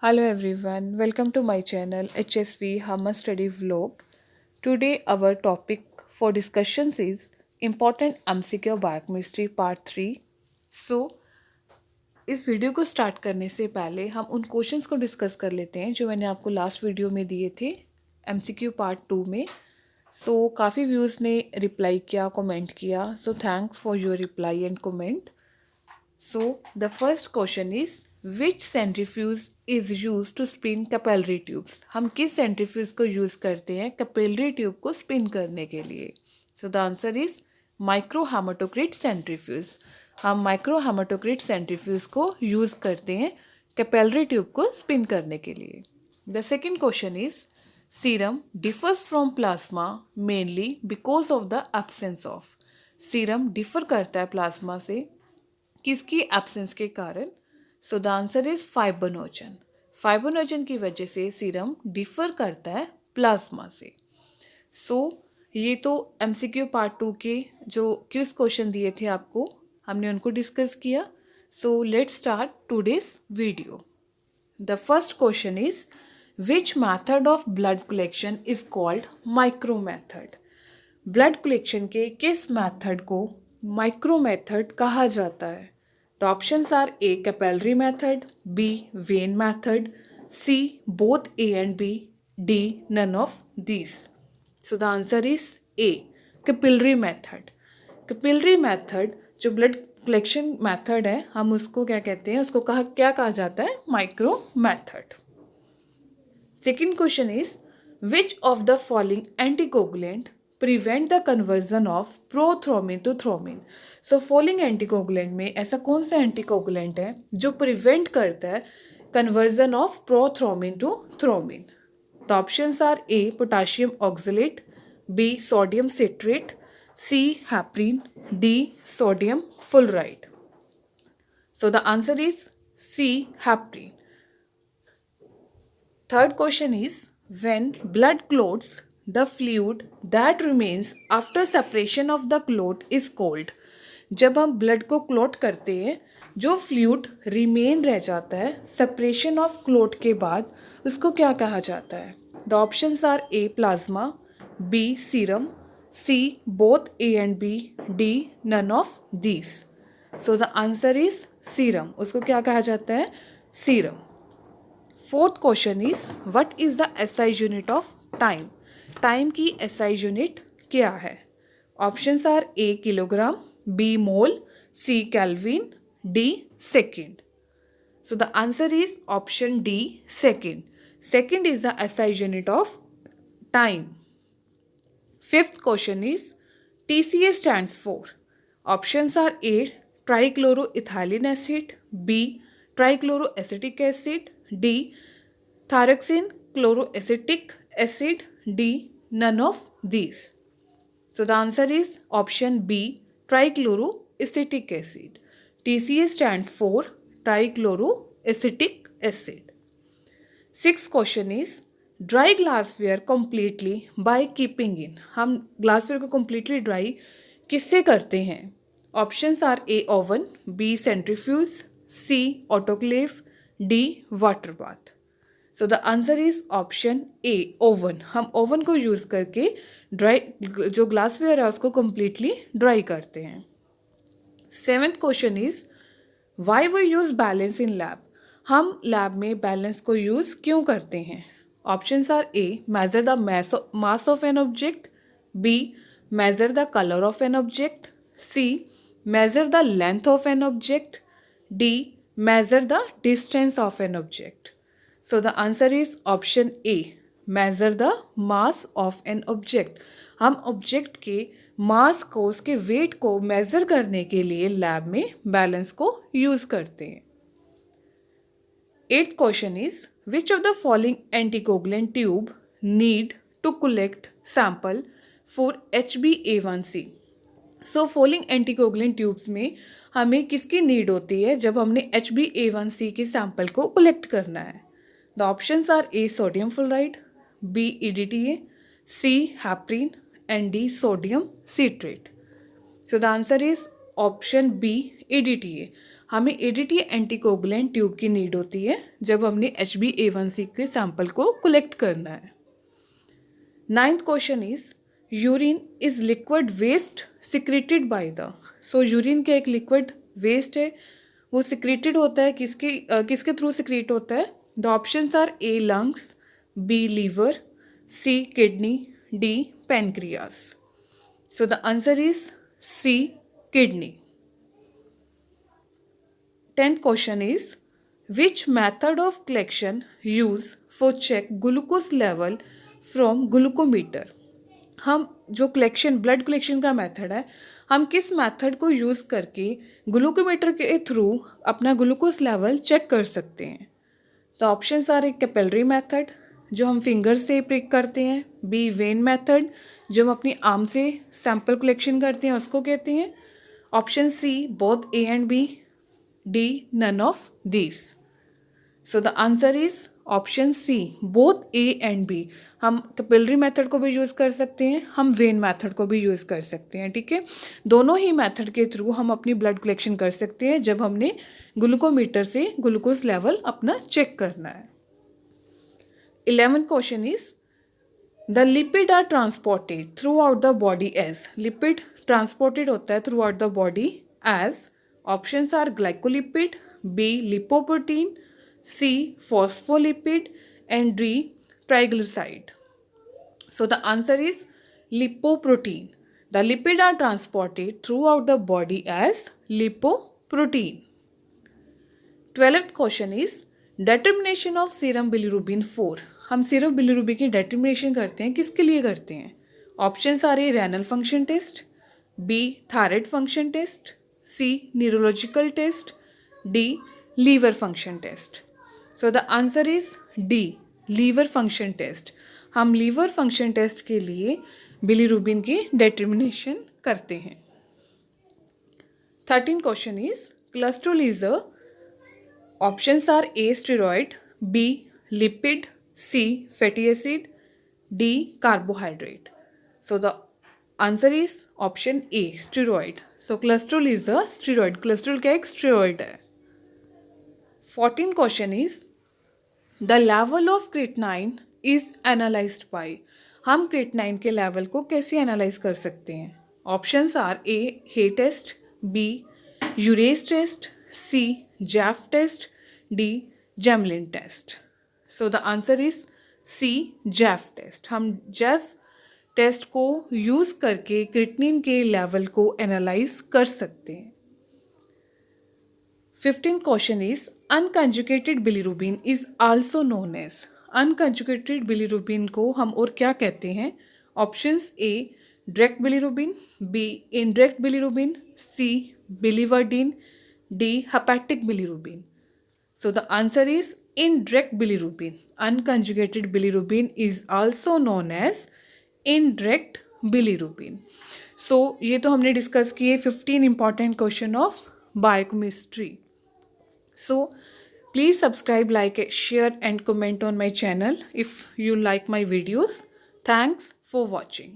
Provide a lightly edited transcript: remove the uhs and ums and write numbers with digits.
Hello everyone, welcome to my channel HSV Hummus Study Vlog. Today our topic for discussions is Important MCQ Biochemistry Part 3. So इस video को start करने से पहले हम उन questions को डिस्कस कर लेते हैं जो मैंने आपको लास्ट वीडियो में दिए थे MCQ पार्ट 2 में. सो काफ़ी व्यूज़ ने रिप्लाई किया, कमेंट किया. So thanks for your reply and comment. So the first question is which centrifuge is used to spin capillary tubes? हम किस centrifuge को use करते हैं capillary tube को spin करने के लिए? So the answer is microhematocrit centrifuge. हम microhematocrit centrifuge को use करते हैं capillary tube को spin करने के लिए. The second question is serum differs from plasma mainly because of the absence of. serum differ करता है plasma से किसकी एब्सेंस के कारण? सो the answer is fibrinogen. Fibrinogen की वजह से सीरम डिफर करता है प्लाज्मा से. सो ये तो एमसीक्यू पार्ट 2 के जो क्विज क्वेश्चन दिए थे आपको, हमने उनको डिस्कस किया. So let's start today's video. The first question is which method of blood collection is called micro method? Blood collection के किस मैथड को माइक्रो मैथड कहा जाता है? The options are A. Capillary method, B. Vein method, C. Both A and B, D. None of these. So the answer is A. Capillary method. Capillary method जो blood collection method है, हम उसको क्या कहते हैं? उसको क्या कहा जाता है? Micro method. Second question is which of the following anticoagulant prevent the conversion of prothrombin to thrombin? So following anticoagulant में ऐसा कौन सा anticoagulant है जो prevent करता है conversion of prothrombin to thrombin? The options are A. potassium oxalate, B. sodium citrate, C. heparin, D. sodium fluoride. So the answer is C. heparin. Third question is when blood clots, the fluid that remains after separation of the clot is called. जब हम blood को clot करते हैं, जो fluid remain रह जाता है separation of clot के बाद, उसको क्या कहा जाता है? The options are A plasma, B serum, C both A and B, D none of these. So the answer is serum. उसको क्या कहा जाता है? Serum. Fourth question is what is the SI unit of time? Time की SI unit क्या है? Options are A kilogram, B mole, C kelvin, D second. So the answer is option D second. Second is the SI unit of time. Fifth question is TCA stands for. Options are A. Trichloroethylene acid, B. Trichloroacetic acid, D. Thyroxine chloroacetic acid, D. None of these. So the answer is option B. Trichloroacetic acid. TCA stands for trichloroacetic acid. Sixth question is dry glassware completely by keeping in. हम glassware को completely dry किससे करते हैं? Options are A oven, B centrifuge, C autoclave, D water bath. So the answer is option A oven. हम oven को use करके dry जो glassware है उसको कम्प्लीटली ड्राई करते हैं. Seventh question is why we use balance in lab? हम lab में बैलेंस को यूज़ क्यों करते हैं? Options are A. Measure the mass of an object, B. Measure the color of an object, C. Measure the length of an object, D. Measure the distance of an object. So the answer is option A. Measure the mass of an object. हम object के मास को, उसके wait को measure करने के लिए lab में balance को यूज़ करते हैं. Eighth question is which of the following anticoagulant tube need to collect sample for HbA1c? So following anticoagulant tubes में हमें किसकी नीड होती है जब हमने HbA1c के सैंपल को कलेक्ट करना है? The options are A. sodium fluoride, B. EDTA, C. heparin and D. sodium citrate. So the answer is option B. EDTA. हमें ADT एंटीकोगुलेंट ट्यूब की नीड होती है जब हमने HbA1c के सैंपल को कलेक्ट करना है। 9th question is urine is liquid waste secreted by the. So urine का एक लिक्विड वेस्ट है, वो सिक्रेटेड होता है किसके थ्रू सिक्रेट होता है? The options are A lungs, B liver, C kidney, D pancreas. So the answer is C kidney. 10th question is which method of collection use for check glucose level from glucometer। हम जो collection blood collection का method है, हम किस method को use करके glucometer के through अपना ग्लूकोज लेवल चेक कर सकते हैं? तो ऑप्शंस आर: एक कैपिलरी मेथड जो हम फिंगर से प्रिक करते हैं, B वेन मेथड जो हम अपनी आर्म से सैंपल कलेक्शन करते हैं उसको कहते हैं, option C both A and B, D none of these। So the answer is option C both A and B। हम कैपिलरी मेथड को भी यूज़ कर सकते हैं, हम वेन मेथड को भी यूज़ कर सकते हैं। ठीक है, दोनों ही मेथड के थ्रू हम अपनी ब्लड कलेक्शन कर सकते हैं जब हमने ग्लूकोमीटर से ग्लूकोज लेवल अपना चेक करना है। 11th question is the lipid are transported throughout the body as. Lipid transported होता है throughout the body as. Options are glycolipid, B lipoprotein, C phospholipid and D triglyceride। So the answer is lipoprotein। The lipid are transported throughout the body as lipoprotein। 12th question is determination of serum bilirubin 4। हम serum bilirubin की determination करते हैं, किसके लिए करते हैं? Options are: A renal function test, B thyroid function test, C neurological test, D liver function test. So the answer is D liver function test. हम liver function test के लिए बिलिरुबिन की डिटर्मिनेशन करते हैं। 13 question is cholesterol is a. Options are: A steroid, B lipid, C fatty acid, D carbohydrate. So the answer is option A steroid. So cholesterol is a steroid. Cholesterol क्या एक steroid है। 14 question is the level of creatinine is analysed by. हम creatinine के level को कैसे analyse कर सकते हैं? Options are: A Hay test, B urease test, C Jaffe test, D जेमलिन टेस्ट। So the answer is C Jaffe test. हम जैफ टेस्ट को यूज़ करके क्रिएटिनिन के लेवल को एनालाइज कर सकते हैं। 15th question is unconjugated bilirubin is also known as. Unconjugated bilirubin को हम और क्या कहते हैं? Options: A direct bilirubin, B indirect bilirubin, C biliverdin, D hepatic bilirubin. So the answer is indirect bilirubin. Unconjugated bilirubin is also known as indirect bilirubin. सो ये तो हमने डिस्कस किए 15 important question of biochemistry. So please subscribe, like, share and comment on my channel if you like my videos. Thanks for watching.